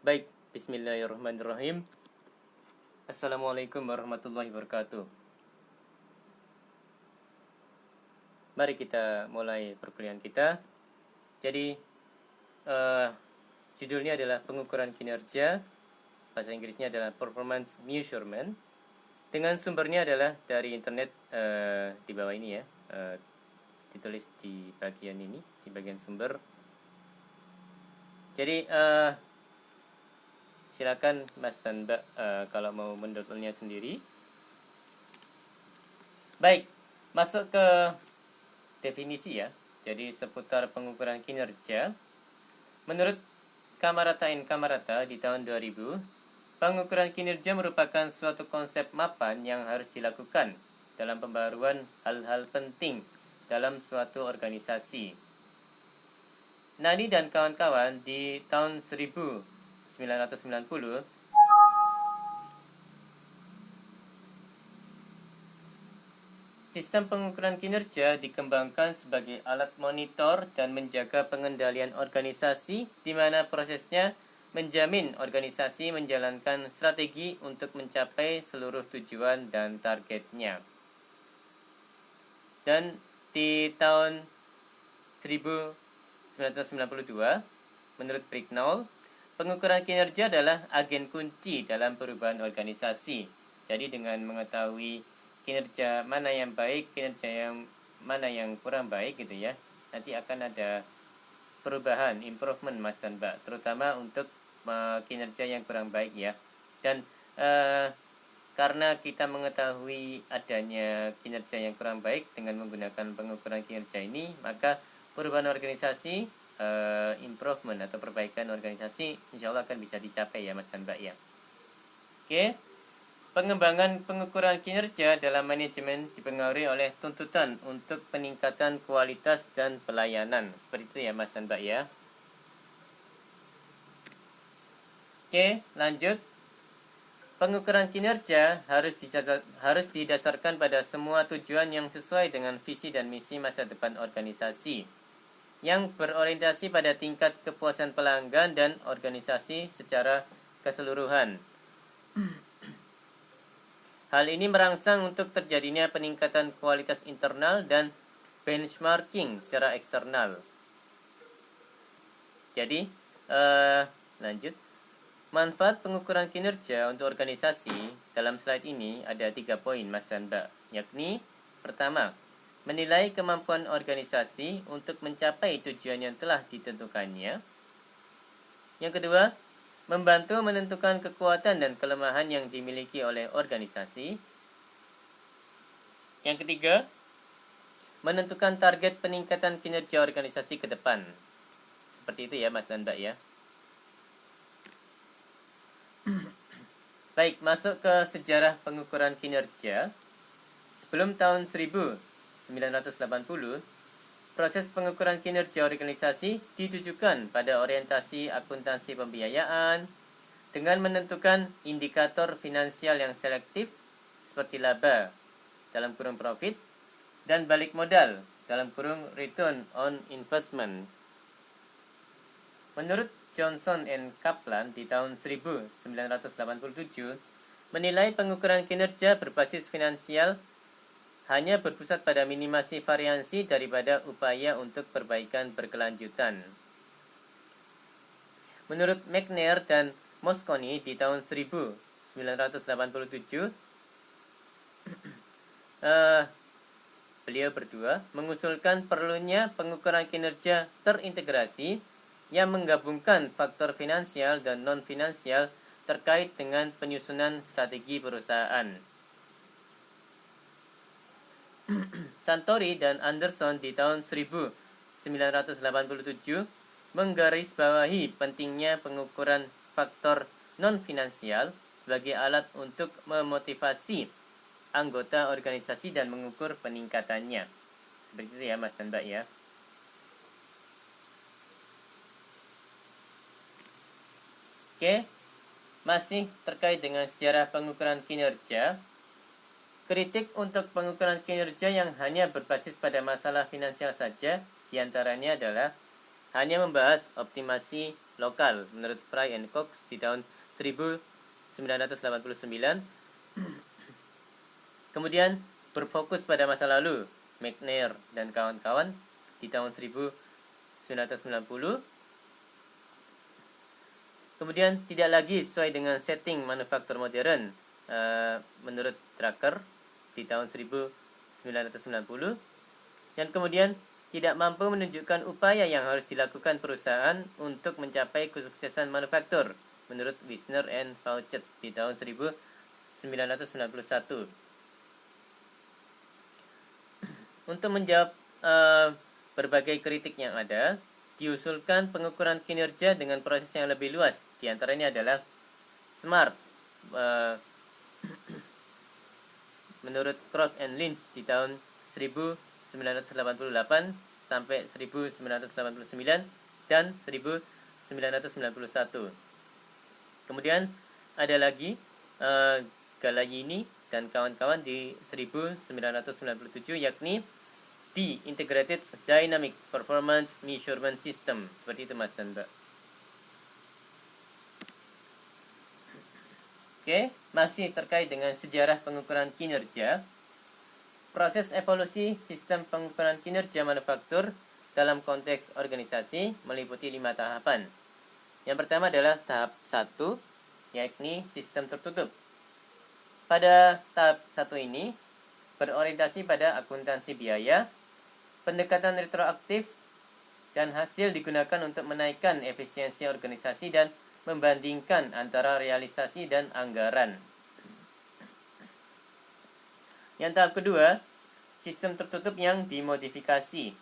Baik, bismillahirrahmanirrahim. Assalamualaikum warahmatullahi wabarakatuh. Mari kita mulai perkuliahan kita. Jadi, judulnya adalah pengukuran kinerja. Bahasa Inggrisnya adalah performance measurement. Dengan sumbernya adalah dari internet di bawah ini ya. Ditulis di bagian ini, di bagian sumber. Jadi, silakan Mas dan Mbak kalau mau mendownloadnya sendiri. Baik, masuk ke definisi ya. Jadi seputar pengukuran kinerja. Menurut Kamarata Kamarata di tahun 2000, pengukuran kinerja merupakan suatu konsep mapan yang harus dilakukan dalam pembaruan hal-hal penting dalam suatu organisasi. Nani dan kawan-kawan di tahun 1990 sistem pengukuran kinerja dikembangkan sebagai alat monitor dan menjaga pengendalian organisasi di mana prosesnya menjamin organisasi menjalankan strategi untuk mencapai seluruh tujuan dan targetnya. Dan di tahun 1992, menurut Bricknell, pengukuran kinerja adalah agen kunci dalam perubahan organisasi. Jadi dengan mengetahui kinerja mana yang baik, kinerja yang mana yang kurang baik gitu ya, nanti akan ada perubahan, improvement Mas dan Mbak, terutama untuk kinerja yang kurang baik ya. Dan karena kita mengetahui adanya kinerja yang kurang baik dengan menggunakan pengukuran kinerja ini, maka perubahan organisasi, improvement atau perbaikan organisasi insya Allah akan bisa dicapai ya Mas dan Mbak ya. Oke, pengembangan pengukuran kinerja dalam manajemen dipengaruhi oleh tuntutan untuk peningkatan kualitas dan pelayanan. Seperti itu ya Mas dan Mbak ya. Oke, lanjut. Pengukuran kinerja harus didasarkan pada semua tujuan yang sesuai dengan visi dan misi masa depan organisasi, yang berorientasi pada tingkat kepuasan pelanggan dan organisasi secara keseluruhan. Hal ini merangsang untuk terjadinya peningkatan kualitas internal dan benchmarking secara eksternal. Jadi, lanjut. Manfaat pengukuran kinerja untuk organisasi dalam slide ini ada 3 poin Mas dan Mbak, yakni pertama, menilai kemampuan organisasi untuk mencapai tujuan yang telah ditentukannya. Yang kedua, membantu menentukan kekuatan dan kelemahan yang dimiliki oleh organisasi. Yang ketiga, menentukan target peningkatan kinerja organisasi ke depan. Seperti itu ya Mas dan Mbak ya. Baik, masuk ke sejarah pengukuran kinerja. Sebelum tahun 1980, proses pengukuran kinerja organisasi ditujukan pada orientasi akuntansi pembiayaan dengan menentukan indikator finansial yang selektif seperti laba dalam kurung profit dan balik modal dalam kurung return on investment. Menurut Johnson and Kaplan di tahun 1987 menilai pengukuran kinerja berbasis finansial hanya berpusat pada minimasi variansi daripada upaya untuk perbaikan berkelanjutan. Menurut McNair dan Mosconi di tahun 1987, beliau berdua mengusulkan perlunya pengukuran kinerja terintegrasi yang menggabungkan faktor finansial dan non-finansial terkait dengan penyusunan strategi perusahaan. Santori dan Anderson di tahun 1987 menggarisbawahi pentingnya pengukuran faktor non-finansial sebagai alat untuk memotivasi anggota organisasi dan mengukur peningkatannya. Seperti itu ya Mas dan Mbak ya. Oke, masih terkait dengan sejarah pengukuran kinerja. Kritik untuk pengukuran kinerja yang hanya berbasis pada masalah finansial saja diantaranya adalah hanya membahas optimasi lokal menurut Fry and Cox di tahun 1989. Kemudian berfokus pada masa lalu, McNair dan kawan-kawan di tahun 1990. Kemudian tidak lagi sesuai dengan setting manufaktur modern menurut Drucker di tahun 1990. Dan kemudian tidak mampu menunjukkan upaya yang harus dilakukan perusahaan untuk mencapai kesuksesan manufaktur menurut Wisner and Faucett di tahun 1991. Untuk menjawab berbagai kritik yang ada, diusulkan pengukuran kinerja dengan proses yang lebih luas. Di antaranya adalah SMART menurut Cross and Lynch di tahun 1988 sampai 1989 dan 1991. Kemudian ada lagi Galayini dan kawan-kawan di 1997, yakni The Integrated Dynamic Performance Measurement System. Seperti itu Mas dan Mbak. Oke, masih terkait dengan sejarah pengukuran kinerja. Proses evolusi sistem pengukuran kinerja manufaktur dalam konteks organisasi meliputi 5 tahapan. Yang pertama adalah tahap 1, yakni sistem tertutup. Pada tahap 1 ini berorientasi pada akuntansi biaya, pendekatan retroaktif, dan hasil digunakan untuk menaikkan efisiensi organisasi dan membandingkan antara realisasi dan anggaran. Yang tahap kedua, sistem tertutup yang dimodifikasi.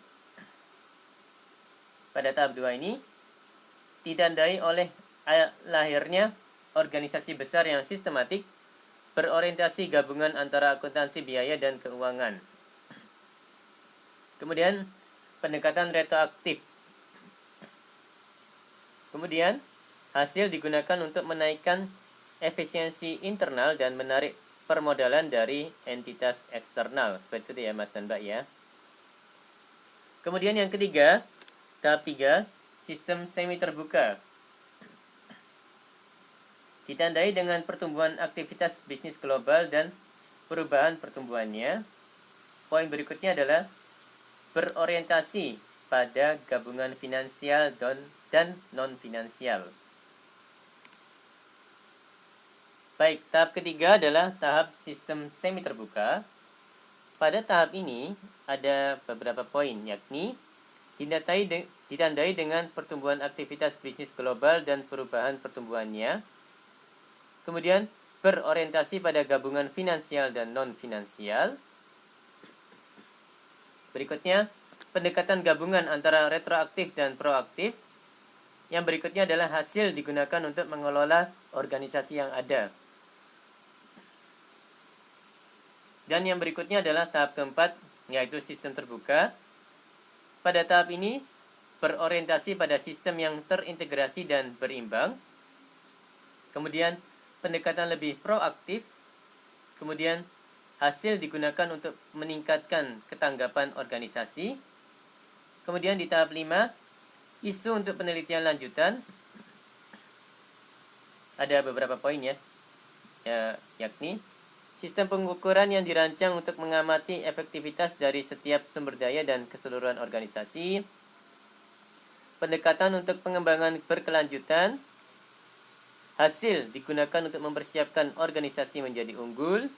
Pada tahap 2 ini ditandai oleh lahirnya organisasi besar yang sistematik, berorientasi gabungan antara akuntansi biaya dan keuangan. Kemudian pendekatan retroaktif. Kemudian hasil digunakan untuk menaikkan efisiensi internal dan menarik permodalan dari entitas eksternal. Seperti itu ya Mas dan Mbak ya. Kemudian yang ketiga, tahap 3, sistem semi terbuka. Ditandai dengan pertumbuhan aktivitas bisnis global dan perubahan pertumbuhannya. Poin berikutnya adalah berorientasi pada gabungan finansial dan non-finansial. Baik, tahap ketiga adalah tahap sistem semi terbuka. Pada tahap ini ada beberapa poin, yakni ditandai dengan pertumbuhan aktivitas bisnis global dan perubahan pertumbuhannya. Kemudian berorientasi pada gabungan finansial dan non-finansial. Berikutnya, pendekatan gabungan antara retroaktif dan proaktif. Yang berikutnya adalah hasil digunakan untuk mengelola organisasi yang ada. Dan yang berikutnya adalah tahap keempat, yaitu sistem terbuka. Pada tahap ini, berorientasi pada sistem yang terintegrasi dan berimbang. Kemudian, pendekatan lebih proaktif. Kemudian, hasil digunakan untuk meningkatkan ketanggapan organisasi. Kemudian di tahap 5, isu untuk penelitian lanjutan. Ada beberapa poin ya, yakni sistem pengukuran yang dirancang untuk mengamati efektivitas dari setiap sumber daya dan keseluruhan organisasi. Pendekatan untuk pengembangan berkelanjutan. Hasil digunakan untuk mempersiapkan organisasi menjadi unggul.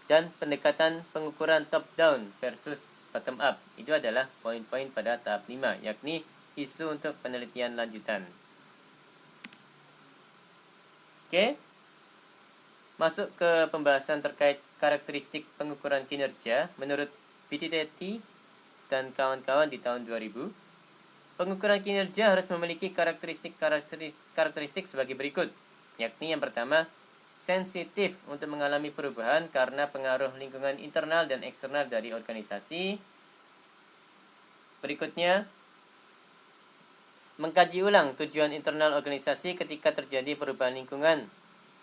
Dan pendekatan pengukuran top-down versus bottom-up. Itu adalah poin-poin pada tahap 5, yakni isu untuk penelitian lanjutan. Oke. Masuk ke pembahasan terkait karakteristik pengukuran kinerja menurut Pittitetti dan kawan-kawan di tahun 2000. Pengukuran kinerja harus memiliki karakteristik sebagai berikut, yakni yang pertama, sensitif untuk mengalami perubahan karena pengaruh lingkungan internal dan eksternal dari organisasi. Berikutnya, mengkaji ulang tujuan internal organisasi ketika terjadi perubahan lingkungan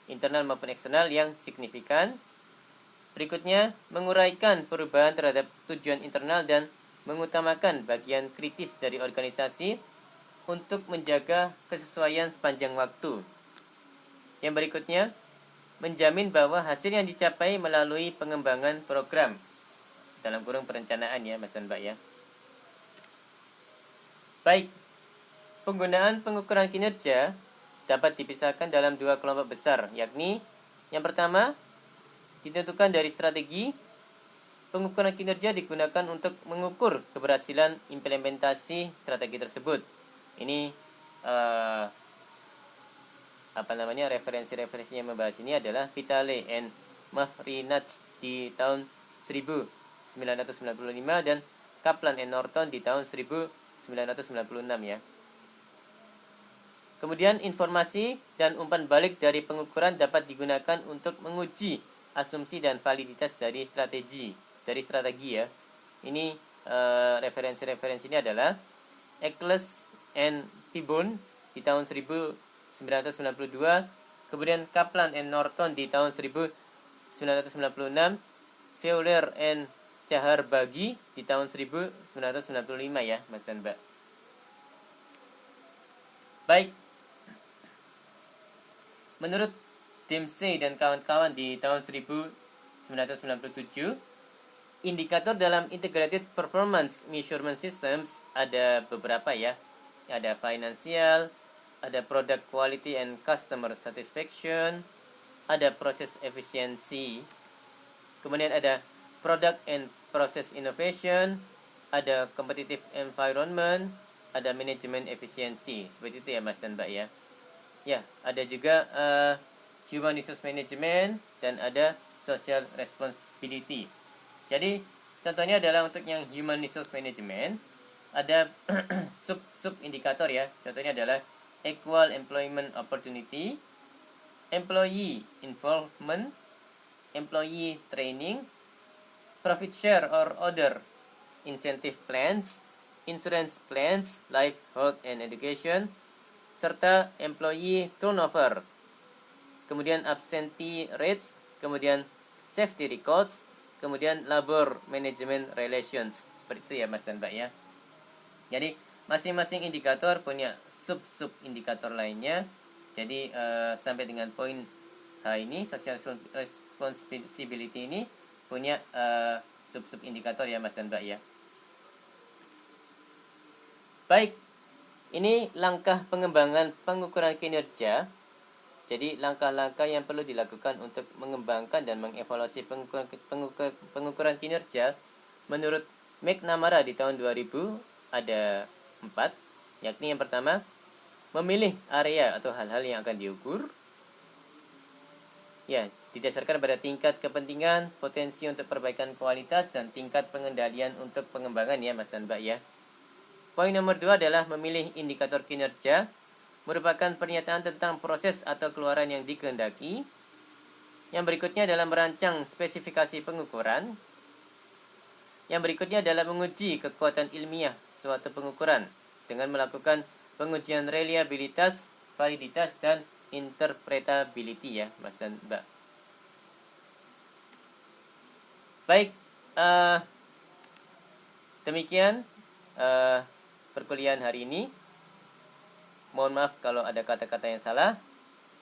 internal maupun eksternal yang signifikan. Berikutnya, menguraikan perubahan terhadap tujuan internal dan mengutamakan bagian kritis dari organisasi untuk menjaga kesesuaian sepanjang waktu. Yang berikutnya, menjamin bahwa hasil yang dicapai melalui pengembangan program, dalam kurung perencanaan ya Mas dan Mbak ya. Baik, penggunaan pengukuran kinerja dapat dipisahkan dalam dua kelompok besar, yakni yang pertama, ditentukan dari strategi. Pengukuran kinerja digunakan untuk mengukur keberhasilan implementasi strategi tersebut. Ini referensi-referensi yang membahas ini adalah Vitale and Mavrinach di tahun 1995 dan Kaplan and Norton di tahun 1996 ya. Kemudian informasi dan umpan balik dari pengukuran dapat digunakan untuk menguji asumsi dan validitas dari strategi ya. Ini referensi-referensi ini adalah Eccles and Tibbon di tahun 1992, kemudian Kaplan and Norton di tahun 1996, Fowler and Chahar-Baghi di tahun 1995 ya, Mas dan Mbak. Baik. Menurut Dempsey dan kawan-kawan di tahun 1997, indikator dalam Integrated Performance Measurement Systems ada beberapa ya. Ada financial, ada product quality and customer satisfaction, ada process efficiency, kemudian ada product and process innovation, ada competitive environment, ada management efficiency. Seperti itu ya Mas dan Mbak ya. Ya, ada juga human resource management dan ada social responsibility. Jadi, contohnya adalah untuk yang human resource management ada sub indikator ya. Contohnya adalah equal employment opportunity, employee involvement, employee training, profit share or other incentive plans, insurance plans, life, health, and education, serta employee turnover, kemudian absentee rates, kemudian safety records, kemudian labor management relations. Seperti itu ya Mas dan Mbak ya. Jadi masing-masing indikator punya sub indikator lainnya. Jadi sampai dengan poin ini social responsibility ini punya sub indikator ya Mas dan Mbak ya. Baik, ini langkah pengembangan pengukuran kinerja. Jadi langkah-langkah yang perlu dilakukan untuk mengembangkan dan mengevaluasi pengukuran kinerja menurut McNamara di tahun 2000 ada 4, yakni yang pertama, memilih area atau hal-hal yang akan diukur. Ya, didasarkan pada tingkat kepentingan, potensi untuk perbaikan kualitas, dan tingkat pengendalian untuk pengembangan ya Mas dan Mbak ya. Poin nomor 2 adalah memilih indikator kinerja, merupakan pernyataan tentang proses atau keluaran yang dikehendaki. Yang berikutnya adalah merancang spesifikasi pengukuran. Yang berikutnya adalah menguji kekuatan ilmiah suatu pengukuran dengan melakukan pengujian reliabilitas, validitas, dan interpretability ya Mas dan Mbak. Baik, demikian perkuliahan hari ini. Mohon maaf kalau ada kata-kata yang salah.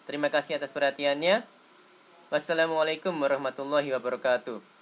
Terima kasih atas perhatiannya. Wassalamualaikum warahmatullahi wabarakatuh.